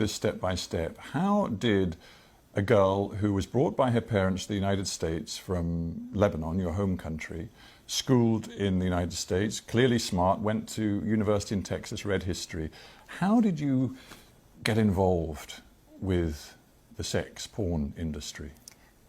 this step by step. How did a girl who was brought by her parents to the United States from Lebanon, your home country, schooled in the United States, clearly smart, went to university in Texas, read history. How did you get involved with the sex porn industry?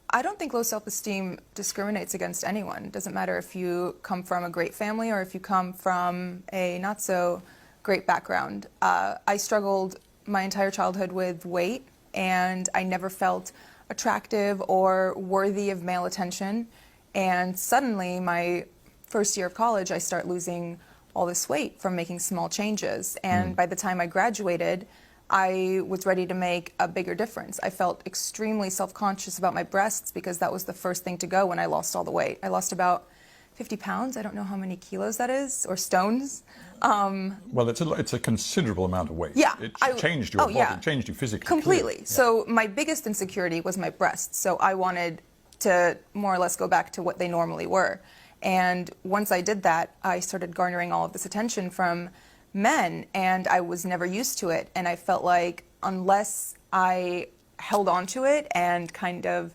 I don't think low self-esteem discriminates against anyone. It doesn't matter if you come from a great family or if you come from a not so great background. I struggled my entire childhood with weight, and I never felt attractive or worthy of male attention. And suddenly, my first year of college, I start losing all this weight from making small changes. And by the time I graduated, I was ready to make a bigger difference. I felt extremely self-conscious about my breasts because that was the first thing to go when I lost all the weight. I lost about 50 pounds. I don't know how many kilos that is, or stones. Well, it's a considerable amount of weight. Yeah. It changed your body, it changed you physically. Completely. Yeah. So my biggest insecurity was my breasts. So I wanted to more or less go back to what they normally were. And once I did that, I started garnering all of this attention from men, and I was never used to it. And I felt like unless I held on to it and kind of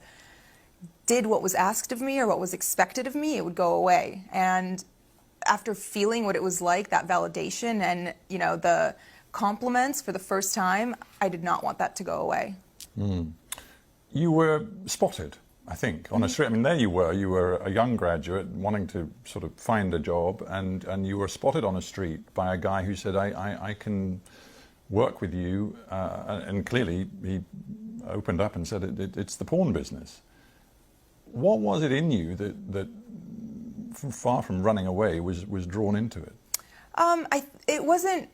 did what was asked of me or what was expected of me, it would go away. And after feeling what it was like, that validation and, you know, the compliments for the first time, I did not want that to go away. You were spotted, I think, on a street. I mean, there you were a young graduate wanting to sort of find a job, and you were spotted on a street by a guy who said, I can work with you, and clearly he opened up and said, it's the porn business. What was it in you that far from running away, was drawn into it? It wasn't.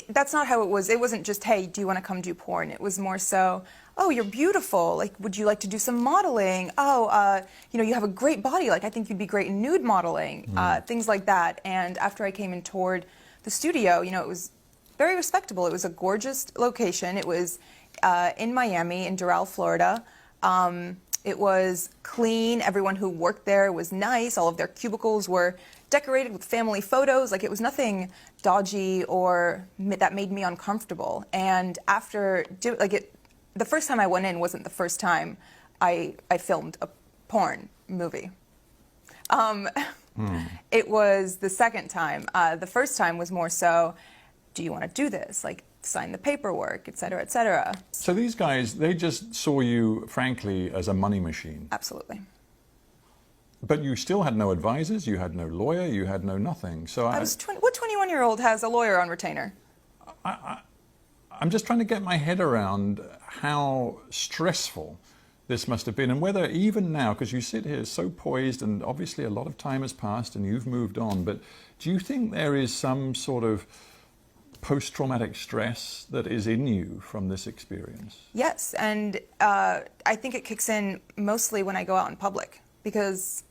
That's not how it was. It wasn't just, hey, do you want to come do porn? It was more so, oh, you're beautiful. Like, would you like to do some modeling? Oh, you know, you have a great body. Like, I think you'd be great in nude modeling. Things like that. And after I came and toured the studio, you know, it was very respectable. It was a gorgeous location. It was in Miami, in Doral, Florida. It was clean. Everyone who worked there was nice. All of their cubicles were decorated with family photos. Like, it was nothing dodgy or that made me uncomfortable. And after, the first time I went in wasn't the first time I filmed a porn movie. It was the second time. The first time was more so, do you want to do this? Like, sign the paperwork, et cetera, et cetera. So these guys, they just saw you, frankly, as a money machine. Absolutely. But you still had no advisors, you had no lawyer, you had no nothing. So what 21-year-old has a lawyer on retainer? I'm just trying to get my head around how stressful this must have been, and whether even now, because you sit here so poised, and obviously a lot of time has passed and you've moved on, but do you think there is some sort of post-traumatic stress that is in you from this experience? Yes, and I think it kicks in mostly when I go out in public, because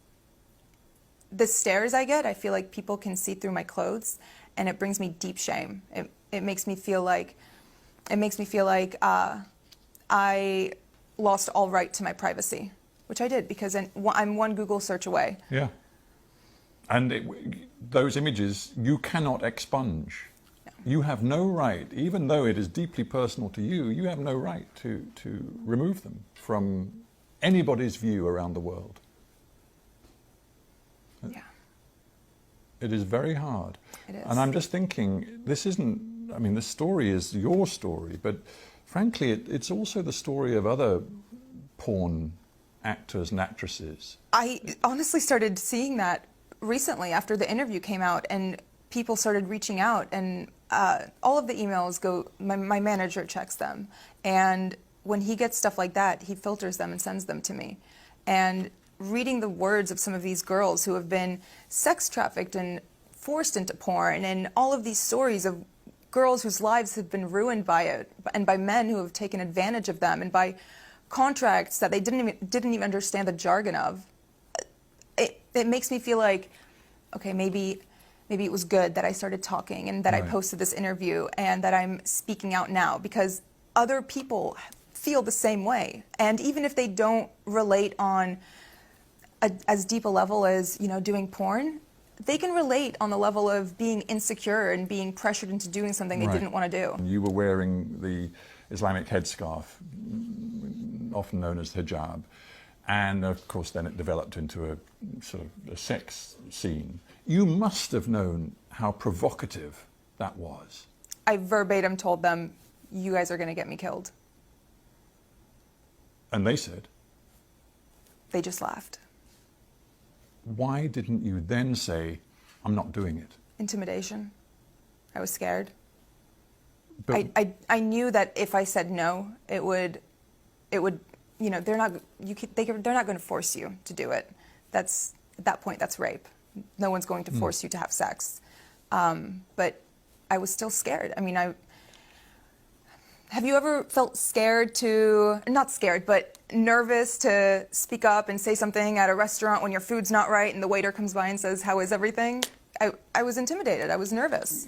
the stares I get, I feel like people can see through my clothes, and it brings me deep shame. It makes me feel like I lost all right to my privacy, which I did, because I'm one Google search away. Yeah. And those images you cannot expunge. No. You have no right, even though it is deeply personal to you, you have no right to remove them from anybody's view around the world. Yeah. It is very hard. It is. And I'm just thinking, this isn't, I mean, this story is your story, but frankly, it's also the story of other porn actors and actresses. I honestly started seeing that recently after the interview came out, and people started reaching out, and all of the emails go, my manager checks them, and when he gets stuff like that, he filters them and sends them to me. And reading the words of some of these girls who have been sex trafficked and forced into porn, and all of these stories of girls whose lives have been ruined by it, and by men who have taken advantage of them, and by contracts that they didn't even understand the jargon of, it makes me feel like, okay, maybe it was good that I started talking, and that I posted this interview, and that I'm speaking out now, because other people feel the same way. And even if they don't relate on as deep a level as, you know, doing porn, they can relate on the level of being insecure and being pressured into doing something they didn't want to do. You were wearing the Islamic headscarf, often known as hijab. And of course, then it developed into a sort of a sex scene. You must have known how provocative that was. I verbatim told them, you guys are going to get me killed. And they said? They just laughed. Why didn't you then say, I'm not doing it? Intimidation. I was scared. But I knew that if I said no, it would, you know, they're not going to force you to do it. That's, at that point, that's rape. No one's going to force you to have sex. But I was still scared. I mean, have you ever felt scared to, not scared, but nervous to speak up and say something at a restaurant when your food's not right and the waiter comes by and says, how is everything? I was intimidated. I was nervous.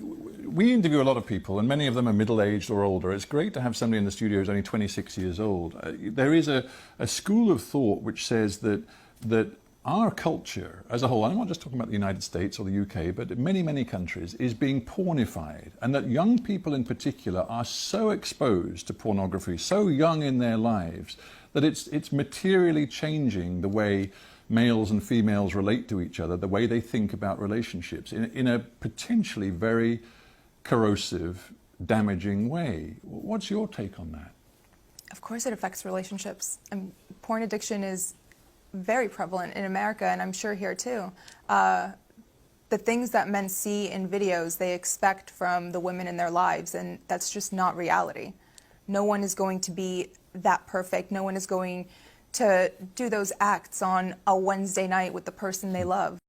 we interview a lot of people, and many of them are middle-aged or older. It's great to have somebody in the studio who's only 26 years old. There is a school of thought which says that our culture as a whole, I'm not just talking about the United States or the UK, but many, many countries, is being pornified, and that young people in particular are so exposed to pornography, so young in their lives, that it's materially changing the way males and females relate to each other, the way they think about relationships in a potentially very corrosive, damaging way. What's your take on that? Of course it affects relationships. Porn addiction is very prevalent in America, and I'm sure here too. The things that men see in videos, they expect from the women in their lives, and that's just not reality. No one is going to be that perfect. No one is going to do those acts on a Wednesday night with the person they love.